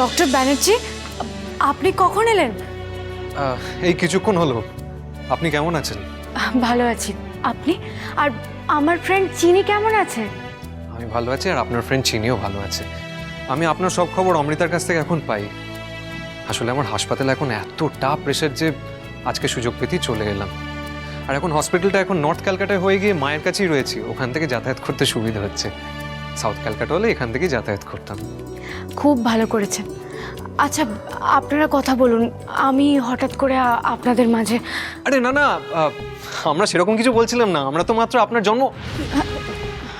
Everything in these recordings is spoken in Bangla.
ডক্টর ব্যানার্জি, আপনি কখন এলেন? এই কিছুক্ষণ হলো। আপনি কেমন আছেন? ভালো আছি। আপনি? আর আমার ফ্রেন্ড চিনি কেমন আছে? আমি ভালো আছি, আর আপনার ফ্রেন্ড চিনিও ভালো আছে। আমি আপনার সব খবর অমৃতার কাছ থেকে এখন পাই। আসলে আমার হাসপাতালে এখন এতটা প্রেশার যে আজকে সুযোগ পেতেই চলে এলাম। আর এখন হসপিটালটা এখন নর্থ ক্যালকাটায় হয়ে গিয়ে মায়ের কাছেই রয়েছি, ওখান থেকে যাতায়াত করতে সুবিধা হচ্ছে। সাউথ ক্যালকাটা হলে এখান থেকেই যাতায়াত করতাম। খুব ভালো করেছেন। আচ্ছা, আপনারা কথা বলুন, আমি হঠাৎ করে আপনাদের মাঝে। আরে না না, আমরা সেরকম কিছু বলছিলাম না। আমরা তো মাত্র আপনার জন্ম।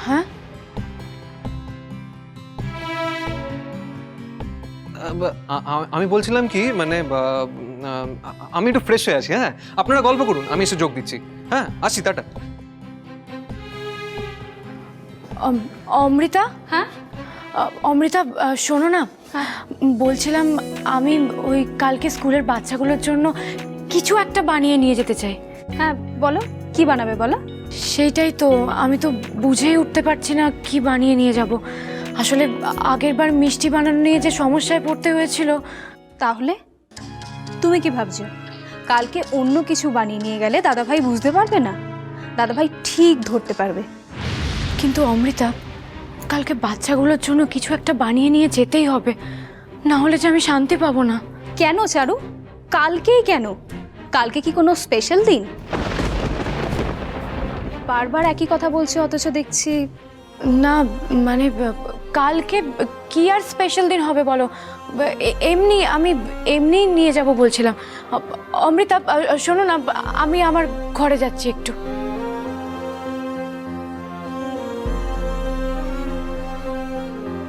হ্যাঁ, আমি বলছিলাম কি, মানে আমি একটু ফ্রেশ হয়ে আছি। হ্যাঁ, আপনারা গল্প করুন, আমি এসে যোগ দিচ্ছি। হ্যাঁ, আসি, টাটা। অমৃতা। হ্যাঁ অমৃতা, শোনো না, বলছিলাম আমি ওই কালকে স্কুলের বাচ্চাগুলোর জন্য কিছু একটা বানিয়ে নিয়ে যেতে চাই। হ্যাঁ, বলো কি বানাবে বলো। সেইটাই তো, আমি তো বুঝেই উঠতে পারছি না কি বানিয়ে নিয়ে যাব। আসলে আগেরবার মিষ্টি বানানো নিয়ে যে সমস্যায় পড়তে হয়েছিল। তাহলে তুমি কি ভাবছো কালকে অন্য কিছু বানিয়ে নিয়ে গেলে দাদাভাই বুঝতে পারবে না? দাদাভাই ঠিক ধরতে পারবে। কিন্তু অমৃতা, কালকে বাচ্চাগুলোর জন্য কিছু একটা বানিয়ে নিয়ে যেতেই হবে, না হলে যে আমি শান্তি পাবো না। কেন চারু, কালকেই কেন? কালকে কি কোনো স্পেশাল দিন? বারবার একই কথা বলছো, অথচ দেখছি। না মানে কালকে কি আর স্পেশাল দিন হবে বলো? এমনি আমি এমনি নিয়ে যাব বলছিলাম। অমৃতা, শোনো না, আমি আমার ঘরে যাচ্ছি একটু।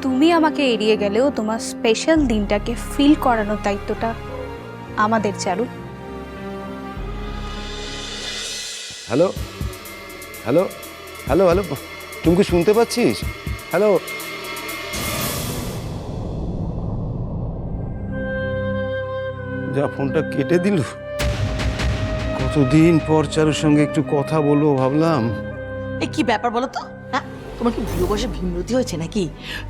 তুমি আমাকে এড়িয়ে গেলেও তোমার স্পেশাল দিনটাকে ফিল করানোর দায়িত্বটা আমাদের চারু। হ্যালো হ্যালো হ্যালো হ্যালো, তুমি কি শুনতে পাচ্ছিস? হ্যালো, যা ফোনটা কেটে দিল। কতদিন পর চারুর সঙ্গে একটু কথা বলবো ভাবলাম। এই কি ব্যাপার বলো তো? হ্যাঁ, তোমার কি বুড়ো বয়সে ভীমরতি হয়েছে নাকি?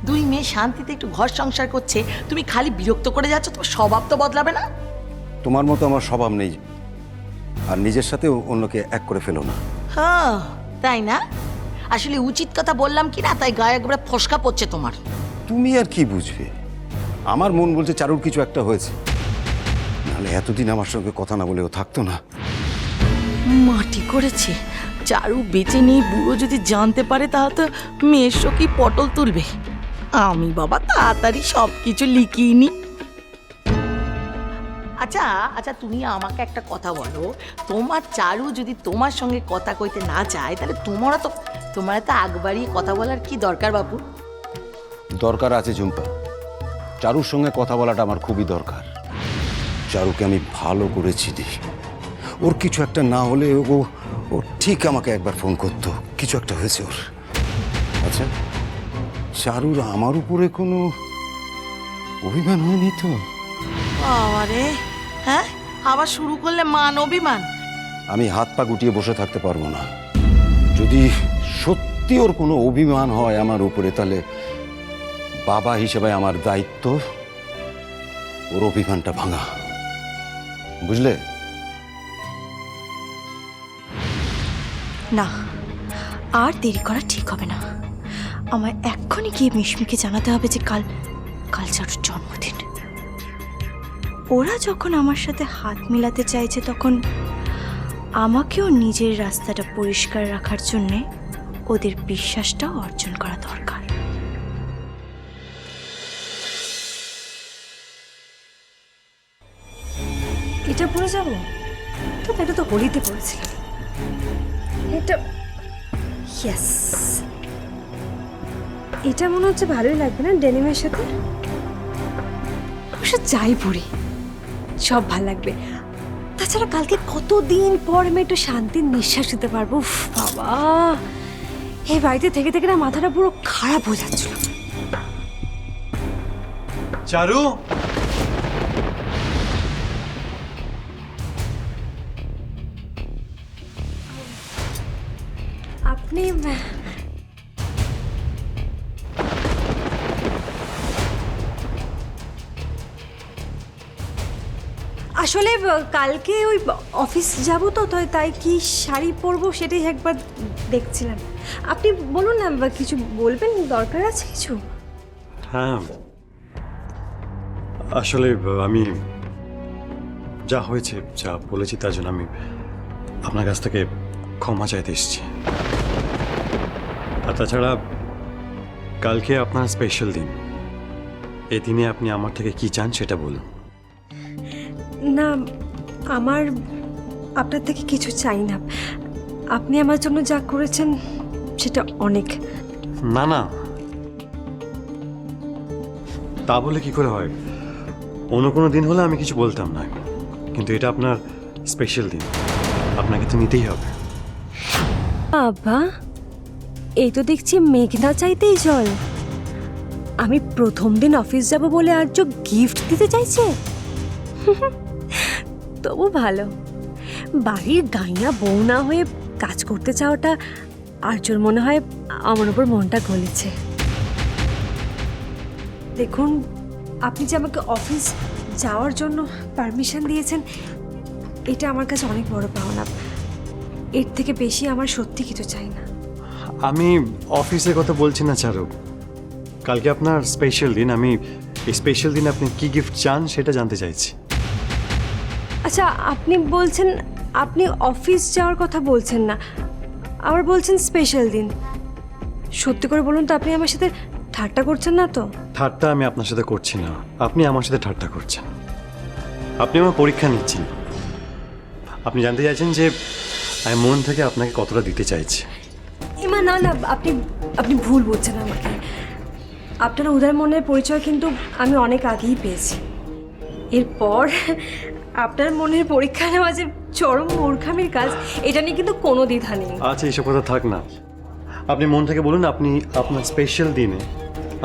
দুই মেয়ে শান্তিতে একটু ঘর সংসার করছে, তুমি খালি বিরক্ত করে যাচ্ছ। তোমার স্বভাব তো বদলাবে না? তোমার মতো আমার স্বভাব নেই, আর নিজের সাথে অন্যকে এক করে ফেলো না। হ্যাঁ, তাই না? আসলে উচিত কথা বললাম কি না, তাই গায়ে একবারে ফসকা পড়ছে তোমার। তুমি আর কি বুঝবে? আমার মন বলছে চারুর কিছু একটা হয়েছে, নাহলে এতদিন আমার সঙ্গে কথা না বলেও থাকতো না। মাটি করেছে। চারু বেঁচে নেই, বুড়ো যদি জানতে পারে তাহলে তো মেয়ের কি পটল তুলবে। আমি বাবা তাড়াতাড়ি সব কিছু লিখিয়ে নি। আচ্ছা আচ্ছা, তুমি আমাকে একটা কথা বলো, তোমার চারু যদি তোমার সঙ্গে কথা কইতে না চায়, তাহলে তোমার তো আগ বাড়িয়ে কথা বলার কি দরকার বাবু? দরকার আছে ঝুম্পা, চারুর সঙ্গে কথা বলাটা আমার খুবই দরকার। চারুকে আমি ভালো করে চিনি, ওর কিছু একটা না হলে ও ঠিক আমাকে একবার ফোন করতো, কিছু একটা হয়েছে ওর। আচ্ছা, চারুর আমার উপরে কোনো অভিমান হয়নি তো? আরে হ্যাঁ, আবার শুরু করলে মান অভিমান? আমি হাত পা গুটিয়ে বসে থাকতে পারবো না। যদি সত্যি ওর কোনো অভিমান হয় আমার উপরে, তাহলে বাবা হিসেবে আমার দায়িত্ব ওর অভিমানটা ভাঙা, বুঝলে? না, আর দেরি করা ঠিক হবে না। আমার এক্ষুনি গিয়ে মিশমিকে জানাতে হবে যে কাল চারুর জন্মদিন। ওরা যখন আমার সাথে হাত মিলাতে চাইছে, তখন আমাকেও নিজের রাস্তাটা পরিষ্কার রাখার জন্যে ওদের বিশ্বাসটাও অর্জন করা দরকার। এটা পরে যাবো তো? এটা তো হোলিতে পড়েছিলাম। এটা ইয়েস, এটা মনে হচ্ছে ভালোই লাগবে না ডেনিমের সাথে? অবশ্য যাই পরি সব ভাল লাগবে। তাছাড়া কালকে কতদিন পর আমি একটু শান্তির নিঃশ্বাস নিতে পারবো। উফ বাবা, এই বাড়িতে থেকে থেকে না মাথাটা পুরো খারাপ হয়ে যাচ্ছিল। চারু, আপনি আসলে কালকে ওই অফিস যাব তো তাই কি শাড়ি পরবো সেটাই একবার দেখছিলাম। আপনি বলুন না, কিছু বলবেন, দরকার আছে কিছু? হ্যাঁ, আসলে আমি যা হয়েছে, যা বলেছি তার জন্য আমি আপনার কাছ থেকে ক্ষমা চাইতে এসেছি। আর তাছাড়া কালকে আপনার স্পেশাল দিন, এই দিনে আপনি আমার থেকে কি চান সেটা বলুন। না, আমার আপনার থেকে কিছু চাই না। আপনি আমার জন্য যা করেছেন সেটা অনেক। না না, তা বলে কি করে হয়? অন্য কোনো দিন হলে আমি কিছু বলতাম না, কিন্তু এটা আপনার স্পেশাল দিন, আপনাকে তো নিতেই হবে। বাবা, এই তো দেখছি মেঘনা চাইতেই জল। আমি প্রথম দিন অফিস যাব বলে আর্য গিফট দিতে চাইছে। তবু ভালো, বাড়ির গাইয়া বউ না হয়ে কাজ করতে চাওয়াটা আর্যর মনে হয় আমার উপর মনটা গলেছে। দেখুন, আপনি যে আমাকে অফিস যাওয়ার জন্য পারমিশন দিয়েছেন, এটা আমার কাছে অনেক বড় পাওনা। এর থেকে বেশি আমার সত্যি কিছু চাই না। আমি অফিসের কথা বলছি না চারু, কালকে আপনার স্পেশাল দিন, আমি এই স্পেশাল দিন আপনি কি গিফট চান সেটা জানতে চাইছি। আচ্ছা, আপনি বলছেন আপনি অফিস যাওয়ার কথা বলছেন না, আবার বলছেন স্পেশাল দিন। সত্যি করে বলুন তো, আপনি আমার সাথে ঠাট্টা করছেন না তো? ঠাট্টা আমি আপনার সাথে করছি না, আপনি আমার সাথে ঠাট্টা করছেন। আপনি আমার পরীক্ষা নিচ্ছেন, আপনি জানতে চাইছেন যে আমি মন থেকে আপনাকে কতটা দিতে চাইছি। এমা না না, আপনি আপনি ভুল বলছেন আমাকে। আপনার উদার মনের পরিচয় কিন্তু আমি অনেক আগেই পেয়েছি। এরপর আপনার মনের পরীক্ষা নেওয়া যে চরম মূর্খামির কাজ, এটা নিয়ে কিন্তু কোনো দ্বিধা নেই। আচ্ছা, এইসব কথা থাক না, আপনি মন থেকে বলুন আপনি আপনার স্পেশাল দিনে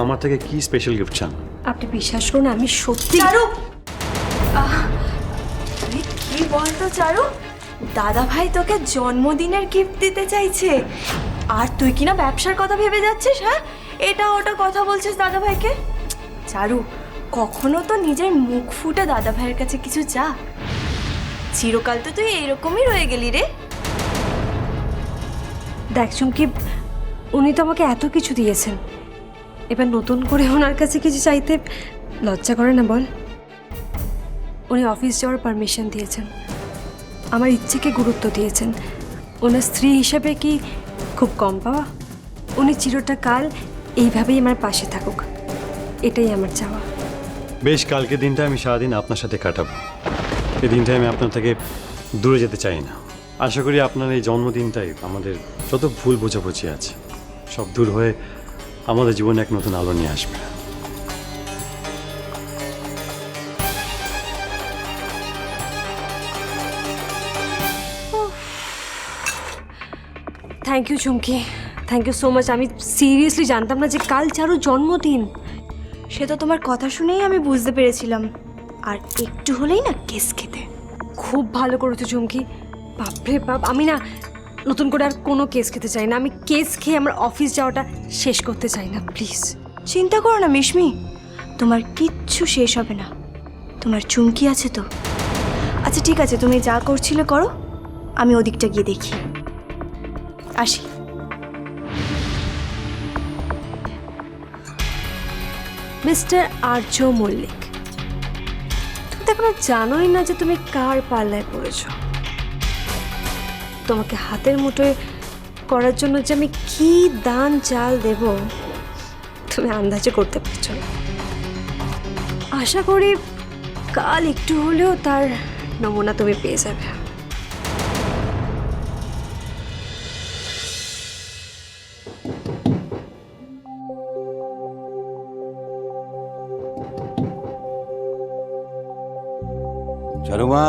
আমার থেকে কি স্পেশাল গিফট চান। আপনি বিশ্বাস করুন, আমি সত্যি। চারু, তুই কি বলতো চারু, দাদা ভাই তোকে জন্মদিনের গিফট দিতে চাইছে, আর তুই কিনা ব্যবসার কথা ভেবে যাচ্ছিস? হ্যাঁ, এটা ওটা কথা বলছিস দাদা ভাইকে। চারু, কখনো তো নিজের মুখ ফুটে দাদা ভাইয়ের কাছে কিছু চা। চিরকাল তো তুই এইরকমই রয়ে গেলি রে। দেখ চুমকি, উনি তো আমাকে এত কিছু দিয়েছেন, এবার নতুন করে ওনার কাছে কিছু চাইতে লজ্জা করে না বল? উনি অফিস যাওয়ার পারমিশন দিয়েছেন, আমার ইচ্ছেকে গুরুত্ব দিয়েছেন। ওনার স্ত্রী হিসেবে কি খুব কম পাওয়া? উনি চিরটা কাল এইভাবেই আমার পাশে থাকুক, এটাই আমার চাওয়া। বেশ, কালকে দিনটা আমি সারাদিন আপনার সাথে কাটাবো। এই দিনটায় আমি আপনার থেকে দূরে যেতে চাই না। আশা করি আপনার এই জন্মদিনটাই আমাদের যত ভুল বোঝাবুঝি আছে সব দূর হয়ে আমাদের জীবনে এক নতুন আলো নিয়ে আসবে। Thank you Chumki, thank you so much. আমি সিরিয়াসলি জানতাম না যে কাল চারুর জন্মদিন। সে তো তোমার কথা শুনেই আমি বুঝতে পেরেছিলাম, আর একটু হলেই না কেস খেতে। খুব ভালো করেছো চুমকি, বাপরে বাপ। আমি না নতুন করে আর কোনো কেস খেতে চাই না। আমি কেস খেয়ে আমার অফিস যাওয়াটা শেষ করতে চাই না, প্লিজ। চিন্তা করো না মিশমি, তোমার কিচ্ছু শেষ হবে না, তোমার চুমকি আছে তো। আচ্ছা ঠিক আছে, তুমি যা করছিলে করো, আমি ওদিকটা গিয়ে দেখি আসি। মিস্টার আর্য মল্লিক, তুমি তো এখনো জানোই না যে তুমি কার পাল্লায় পড়েছ। তোমাকে হাতের মুঠোয় করার জন্য যে আমি কি দান চাল দেব তুমি আন্দাজে করতে পারছো না। আশা করি কাল একটু হলেও তার নমুনা তুমি পেয়ে যাবে। চারুমা,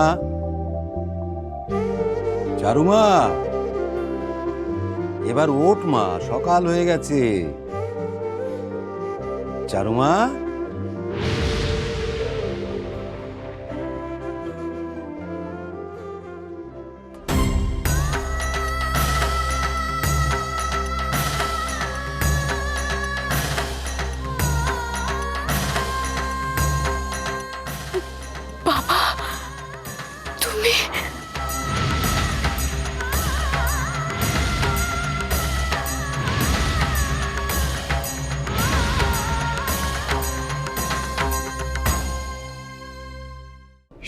চারুমা, এবার ওঠ মা, সকাল হয়ে গেছে। চারুমা,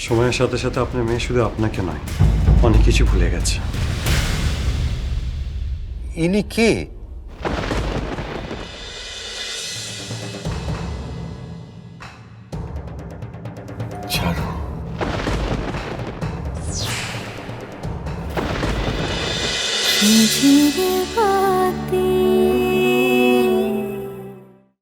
সময়ের সাথে সাথে আপনার মেয়ে শুধু আপনাকে নয়, অনেক কিছু ভুলে গেছে। ইনি কে? চারু। ঝিরে বাতি